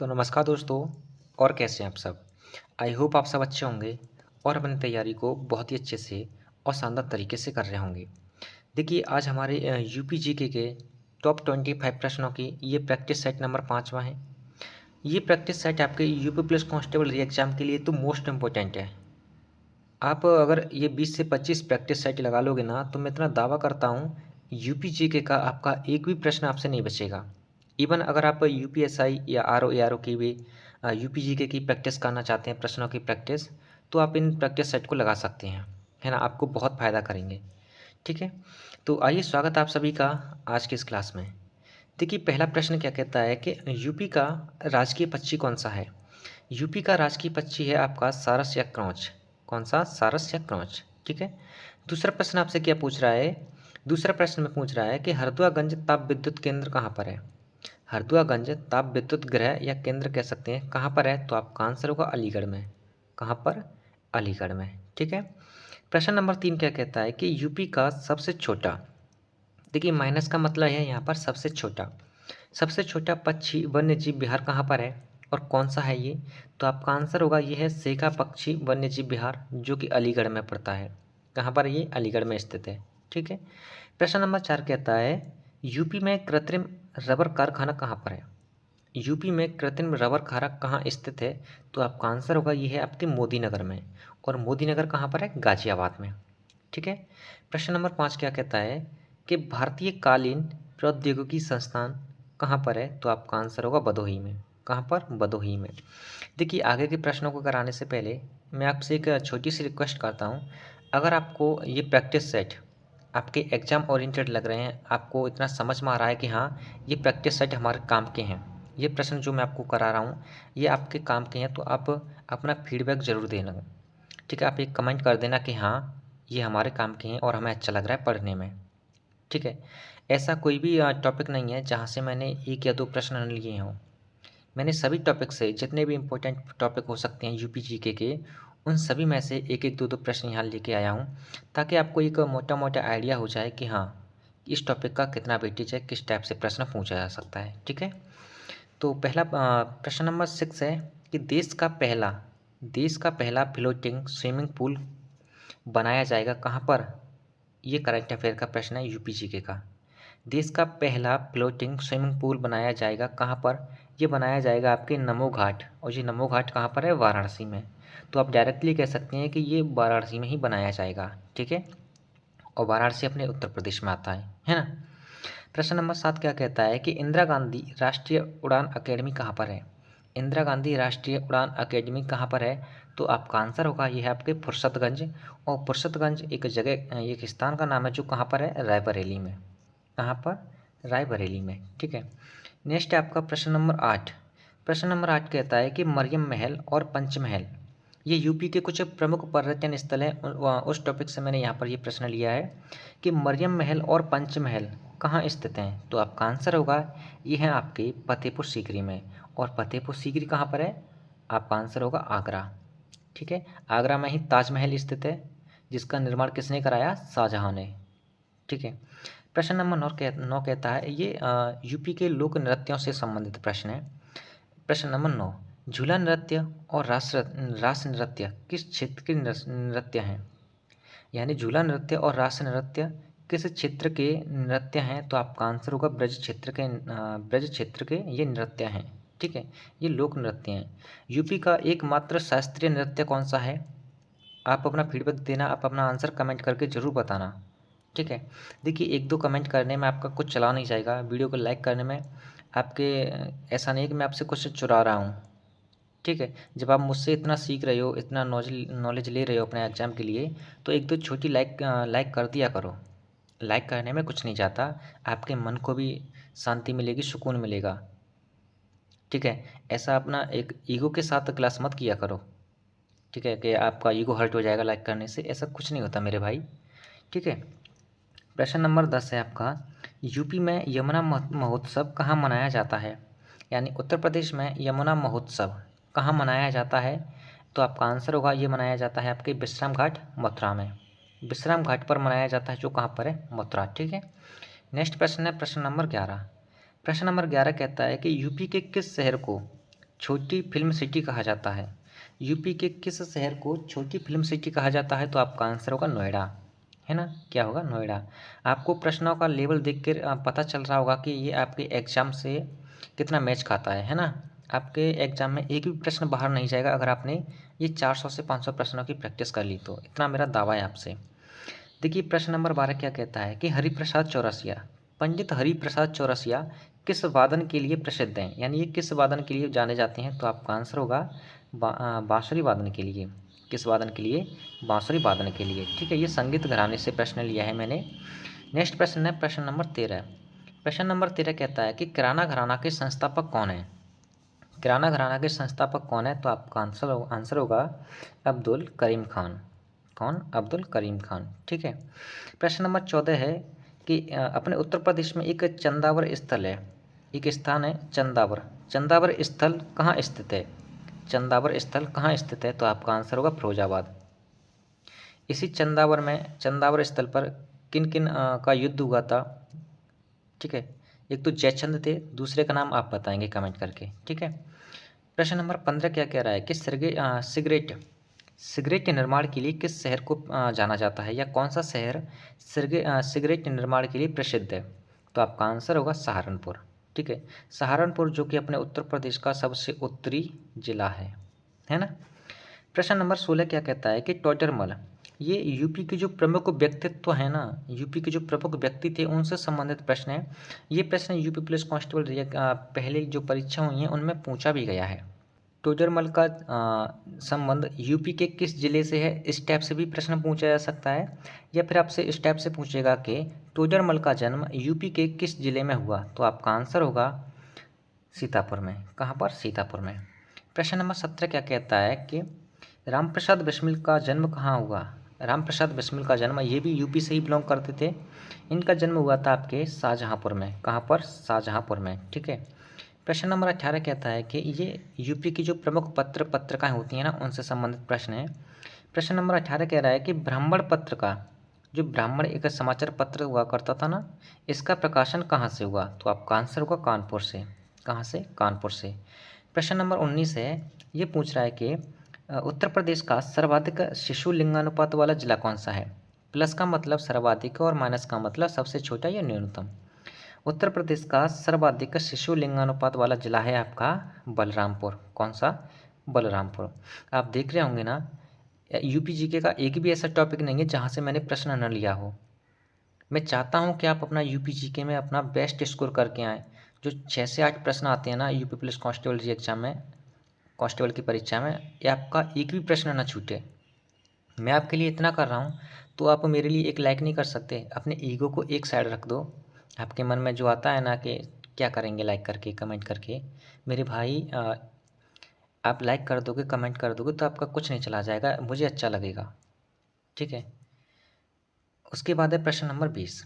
तो नमस्कार दोस्तों। और कैसे हैं आप सब? आई होप आप सब अच्छे होंगे और अपनी तैयारी को बहुत ही अच्छे से और शानदार तरीके से कर रहे होंगे। देखिए, आज हमारे यूपी जीके के टॉप 25 प्रश्नों की ये प्रैक्टिस सेट नंबर 5वां है। ये प्रैक्टिस सेट आपके यूपी पुलिस कांस्टेबल री एग्ज़ाम के लिए तो मोस्ट इम्पोर्टेंट है। आप अगर ये 20 से 25 प्रैक्टिस सेट लगा लोगे ना, तो मैं इतना दावा करता हूँ, यूपी जीके का आपका एक भी प्रश्न आपसे नहीं बचेगा। इवन अगर आप यूपीएसआई या आरओ एआरओ की भी यूपी जीके की प्रैक्टिस करना चाहते हैं, प्रश्नों की प्रैक्टिस, तो आप इन प्रैक्टिस सेट को लगा सकते हैं, है ना? आपको बहुत फ़ायदा करेंगे, ठीक है? तो आइए, स्वागत है आप सभी का आज की इस क्लास में। देखिए, पहला प्रश्न क्या कहता है कि यूपी का राजकीय पक्षी कौन-सा है? यूपी का राजकीय पक्षी है आपका सारस या क्रोंच। कौन सा? सारस या क्रोंच, ठीक है। दूसरा प्रश्न आपसे क्या पूछ रहा है? दूसरा प्रश्न में पूछ रहा है कि हरदुआगंज ताप विद्युत केंद्र कहाँ पर है? हरदुआगंज ताप विद्युत गृह या केंद्र कह सकते हैं, कहाँ पर है? तो आपका आंसर होगा अलीगढ़ में। कहाँ पर? अलीगढ़ में, ठीक है। प्रश्न नंबर 3 क्या कहता है कि यूपी का सबसे छोटा, देखिए माइनस का मतलब है यहाँ पर सबसे छोटा पक्षी वन्यजीव विहार कहाँ पर है और कौन सा है ये? तो आपका आंसर होगा ये है सेखा पक्षी वन्यजीव विहार, जो कि अलीगढ़ में पड़ता है। कहाँ पर? ये अलीगढ़ में स्थित है, ठीक है। प्रश्न नंबर 4 कहता है यूपी में कृत्रिम रबर कारखाना कहाँ पर है? यूपी में कृत्रिम रबर कारखाना कहाँ स्थित है? तो आपका आंसर होगा ये है आपके मोदी नगर में। और मोदी नगर कहाँ पर है? गाजियाबाद में, ठीक है। प्रश्न नंबर 5 क्या कहता है कि भारतीय कालीन प्रौद्योगिकी संस्थान कहाँ पर है? तो आपका आंसर होगा भदोही में। कहाँ पर? भदोही में। देखिए, आगे के प्रश्नों को कराने से पहले मैं आपसे एक छोटी सी रिक्वेस्ट करता हूँ। अगर आपको ये प्रैक्टिस सेट आपके एग्जाम ओरिएंटेड लग रहे हैं, आपको इतना समझ में आ रहा है कि हाँ, ये प्रैक्टिस सेट हमारे काम के हैं, ये प्रश्न जो मैं आपको करा रहा हूँ ये आपके काम के हैं, तो आप अपना फीडबैक ज़रूर देना, ठीक है। आप एक कमेंट कर देना कि हाँ, ये हमारे काम के हैं और हमें अच्छा लग रहा है पढ़ने में, ठीक है। ऐसा कोई भी टॉपिक नहीं है जहाँ से मैंने 1 या 2 प्रश्न न लिए हों। मैंने सभी टॉपिक से जितने भी इम्पोर्टेंट टॉपिक हो सकते हैं यूपी जीके के, उन सभी में से 1-1 2-2 प्रश्न यहाँ लेके आया हूँ, ताकि आपको एक मोटा-मोटा आइडिया हो जाए कि हाँ, इस टॉपिक का कितना वेटेज है, किस टाइप से प्रश्न पूछा जा सकता है, ठीक है। तो पहला प्रश्न नंबर 6 है कि देश का पहला फ्लोटिंग स्विमिंग पूल बनाया जाएगा कहाँ पर? ये करंट अफेयर का प्रश्न है यूपी जीके का। देश का पहला फ्लोटिंग स्विमिंग पूल बनाया जाएगा कहाँ पर? ये बनाया जाएगा आपके नमो घाट, और ये नमो घाट कहाँ पर है? वाराणसी में। तो आप डायरेक्टली कह सकते हैं कि ये वाराणसी में ही बनाया जाएगा, ठीक है। और वाराणसी अपने उत्तर प्रदेश में आता है ना। प्रश्न नंबर 7 क्या कहता है कि इंदिरा गांधी राष्ट्रीय उड़ान अकेडमी कहाँ पर है? इंदिरा गांधी राष्ट्रीय उड़ान अकेडमी कहाँ पर है? तो आपका आंसर होगा ये है आपके फुर्सतगंज। और फुर्सतगंज एक जगह, एक स्थान का नाम है जो कहाँ पर है? रायबरेली में। कहाँ पर? रायबरेली में, ठीक है। नेक्स्ट है आपका प्रश्न नंबर 8। प्रश्न नंबर 8 कहता है कि मरियम महल और पंचमहल, ये यूपी के कुछ प्रमुख पर्यटन स्थल हैं। उस टॉपिक से मैंने यहाँ पर ये प्रश्न लिया है कि मरियम महल और पंचमहल कहाँ स्थित हैं? तो आपका आंसर होगा ये है आपके फतेहपुर सीकरी में। और फतेहपुर सीकरी कहाँ पर है? आपका आंसर होगा आगरा, ठीक है। आगरा में ही ताजमहल स्थित है, जिसका निर्माण किसने कराया? शाहजहाँ ने, ठीक है। प्रश्न नंबर 9 कहता है ये यूपी के लोक नृत्यों से संबंधित प्रश्न है। प्रश्न नंबर 9, झूला नृत्य और रास नृत्य किस क्षेत्र के नृत्य हैं? यानी झूला नृत्य और रास नृत्य किस क्षेत्र के नृत्य हैं? तो आपका आंसर होगा ब्रज क्षेत्र के ये नृत्य हैं, ठीक है। ये लोक नृत्य हैं। यूपी का एकमात्र शास्त्रीय नृत्य कौन सा है? आप अपना फीडबैक देना, आप अपना आंसर कमेंट करके ज़रूर बताना, ठीक है। देखिए, 1-2 कमेंट करने में आपका कुछ चला नहीं जाएगा, वीडियो को लाइक करने में आपके ऐसा नहीं है कि मैं आपसे कुछ चुरा रहा हूँ, ठीक है। जब आप मुझसे इतना सीख रहे हो, इतना नॉलेज ले रहे हो अपने एग्ज़ाम के लिए, तो 1-2 छोटी लाइक कर दिया करो। लाइक करने में कुछ नहीं जाता, आपके मन को भी शांति मिलेगी, सुकून मिलेगा, ठीक है। ऐसा अपना एक ईगो के साथ क्लास मत किया करो, ठीक है, कि आपका ईगो हर्ट हो जाएगा लाइक करने से, ऐसा कुछ नहीं होता मेरे भाई, ठीक है। प्रश्न नंबर 10 है आपका, यूपी में यमुना महोत्सव कहाँ मनाया जाता है? यानी उत्तर प्रदेश में यमुना महोत्सव कहाँ मनाया जाता है? तो आपका आंसर होगा ये मनाया जाता है आपके विश्राम घाट मथुरा में। विश्राम घाट पर मनाया जाता है, जो कहाँ पर है? मथुरा, ठीक है। नेक्स्ट प्रश्न है प्रश्न नंबर 11। प्रश्न नंबर 11 कहता है कि यूपी के किस शहर को छोटी फिल्म सिटी कहा जाता है? यूपी के किस शहर को छोटी फिल्म सिटी कहा जाता है? तो आपका आंसर होगा नोएडा, है ना? क्या होगा? नोएडा। आपको प्रश्नों का लेवल देखकर पता चल रहा होगा कि ये आपके एग्जाम से कितना मैच खाता है ना? आपके एग्जाम में एक भी प्रश्न बाहर नहीं जाएगा अगर आपने ये 400 से 500 प्रश्नों की प्रैक्टिस कर ली तो, इतना मेरा दावा है आपसे। देखिए प्रश्न नंबर 12 क्या कहता है कि हरिप्रसाद चौरसिया, पंडित हरिप्रसाद चौरसिया किस वादन के लिए प्रसिद्ध हैं? यानी ये किस वादन के लिए जाने जाते हैं? तो आपका आंसर होगा बांसुरी वादन के लिए। किस वादन के लिए? बांसुरी वादन के लिए। ठीक है, ये संगीत घराने से प्रश्न लिया है मैंने। नेक्स्ट प्रश्न है प्रश्न नंबर 13। प्रश्न नंबर 13 कहता है कि किराना घराना के संस्थापक कौन है? किराना घराना के संस्थापक कौन है? तो आपका आंसर होगा अब्दुल करीम खान। कौन? अब्दुल करीम खान। ठीक है। प्रश्न नंबर 14 है कि अपने उत्तर प्रदेश में एक चंदावर स्थल है, एक स्थान है चंदावर। चंदावर स्थल कहाँ स्थित है? चंदावर स्थल कहाँ स्थित है? तो आपका आंसर होगा फिरोजाबाद। इसी चंदावर स्थल पर किन किन का युद्ध हुआ था? ठीक है, एक तो जयचंद थे, दूसरे का नाम आप बताएंगे कमेंट करके। ठीक है। प्रश्न नंबर 15 क्या कह रहा है कि सिगरेट सिगरेट के निर्माण के लिए किस शहर को जाना जाता है, या कौन सा शहर सिगरेट के निर्माण के लिए प्रसिद्ध है? तो आपका आंसर होगा सहारनपुर। ठीक है, सहारनपुर जो कि अपने उत्तर प्रदेश का सबसे उत्तरी जिला है ना? प्रश्न नंबर 16 क्या कहता है कि टोडरमल, ये यूपी के जो प्रमुख व्यक्तित्व है ना, यूपी के जो प्रमुख व्यक्ति थे उनसे संबंधित प्रश्न है। ये प्रश्न यूपी पुलिस कांस्टेबल पहले जो परीक्षा हुई है उनमें पूछा भी गया है। टोडरमल का संबंध यूपी के किस जिले से है? इस टाइप से भी प्रश्न पूछा जा सकता है, या फिर आपसे इस टाइप से पूछेगा कि टोडरमल का जन्म यूपी के किस जिले में हुआ? तो आपका आंसर होगा सीतापुर में। कहाँ पर? सीतापुर में। प्रश्न नंबर 17 क्या कहता है कि रामप्रसाद बिस्मिल का जन्म कहाँ हुआ? रामप्रसाद बिस्मिल का जन्म, ये भी यूपी से ही बिलोंग करते थे। इनका जन्म हुआ था आपके शाहजहाँपुर में। कहाँ पर? शाहजहाँपुर में। ठीक है। प्रश्न नंबर 18 कहता है कि ये यूपी की जो प्रमुख पत्रिकाएं होती हैं ना, उनसे संबंधित प्रश्न है। प्रश्न नंबर 18 कह रहा है कि ब्राह्मण पत्र का, जो ब्राह्मण एक समाचार पत्र हुआ करता था ना, इसका प्रकाशन कहाँ से हुआ? तो आपका आंसर होगा कानपुर से। कहाँ से? कानपुर से। प्रश्न नंबर 19 है, ये पूछ रहा है कि उत्तर प्रदेश का सर्वाधिक शिशु लिंगानुपात वाला जिला कौन सा है? प्लस का मतलब सर्वाधिक और माइनस का मतलब सबसे छोटा या न्यूनतम। उत्तर प्रदेश का सर्वाधिक शिशु लिंगानुपात वाला जिला है आपका बलरामपुर। कौन सा? बलरामपुर। आप देख रहे होंगे ना, यूपी जीके का एक भी ऐसा टॉपिक नहीं है जहाँ से मैंने प्रश्न न लिया हो। मैं चाहता हूँ कि आप अपना यूपी जीके में अपना बेस्ट स्कोर करके आएँ। जो 6 से 8 प्रश्न आते हैं ना यूपी पुलिस कांस्टेबल जी एग्जाम में, कांस्टेबल की परीक्षा में, ये आपका एक भी प्रश्न ना छूटे। मैं आपके लिए इतना कर रहा हूँ तो आप मेरे लिए एक लाइक नहीं कर सकते? अपने ईगो को एक साइड रख दो। आपके मन में जो आता है ना कि क्या करेंगे लाइक करके, कमेंट करके, मेरे भाई आप लाइक कर दोगे, कमेंट कर दोगे तो आपका कुछ नहीं चला जाएगा, मुझे अच्छा लगेगा। ठीक है। उसके बाद है प्रश्न नंबर 20।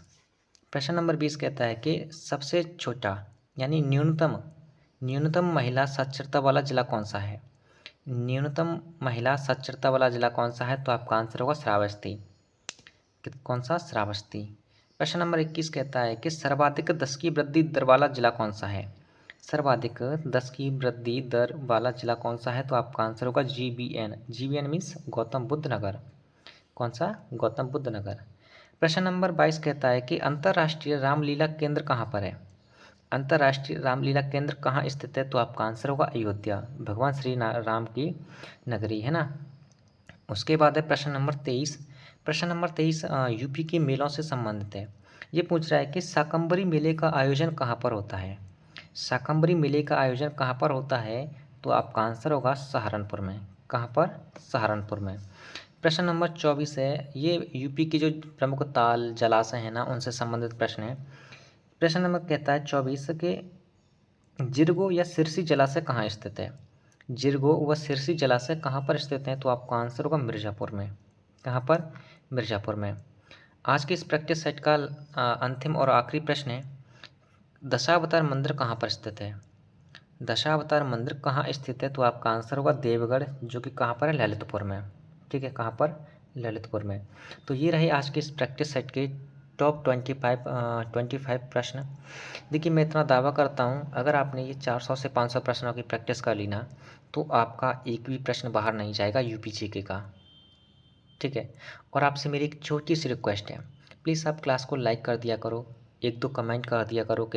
प्रश्न नंबर 20 कहता है कि सबसे छोटा यानी न्यूनतम महिला साक्षरता वाला जिला कौन सा है? न्यूनतम महिला साक्षरता वाला जिला कौन सा है? तो आपका आंसर होगा श्रावस्ती। कौन सा? श्रावस्ती। प्रश्न नंबर 21 कहता है कि सर्वाधिक 10 की वृद्धि दर वाला जिला कौन सा है? सर्वाधिक 10 की वृद्धि दर वाला जिला कौन सा है? तो आपका आंसर होगा GBN। GBN means Gautam Buddh Nagar. कौन सा? गौतम बुद्ध नगर। प्रश्न नंबर 22 कहता है कि अंतर्राष्ट्रीय रामलीला केंद्र कहाँ पर है? अंतर्राष्ट्रीय रामलीला केंद्र कहाँ स्थित है? तो आपका आंसर होगा अयोध्या, भगवान श्री राम की नगरी है ना। उसके बाद है प्रश्न नंबर 23। प्रश्न नंबर 23 यूपी के मेलों से संबंधित है। ये पूछ रहा है कि शाकंभरी मेले का आयोजन कहाँ पर होता है? शाकंभरी मेले का आयोजन कहाँ पर होता है? तो आपका आंसर होगा सहारनपुर में। कहाँ पर? सहारनपुर में। प्रश्न नंबर 24 है, ये यूपी की जो प्रमुख ताल जलाशय हैं ना, उनसे संबंधित प्रश्न है। प्रश्न नंबर कहता है 24 के जिरगो या सिरसी जलाशय कहाँ स्थित है? जिरगो व सिरसी जलाशय कहाँ पर स्थित हैं? तो आपका आंसर होगा मिर्ज़ापुर में। कहाँ पर? मिर्ज़ापुर में। आज के इस प्रैक्टिस सेट का अंतिम और आखिरी प्रश्न है, दशावतार मंदिर कहाँ पर स्थित है? दशावतार मंदिर कहाँ स्थित है? तो आपका आंसर होगा देवगढ़, जो कि कहाँ पर है? ललितपुर में। ठीक है, कहाँ पर? ललितपुर में। तो ये रहे आज के इस प्रैक्टिस सेट के टॉप 25 प्रश्न। देखिए मैं इतना दावा करता हूँ, अगर आपने ये 400 से 500 प्रश्नों की प्रैक्टिस कर ली ना, तो आपका एक भी प्रश्न बाहर नहीं जाएगा यूपी जीके का। ठीक है। और आपसे मेरी एक छोटी सी रिक्वेस्ट है, प्लीज़ आप क्लास को लाइक कर दिया करो, एक दो कमेंट कर दिया करो कि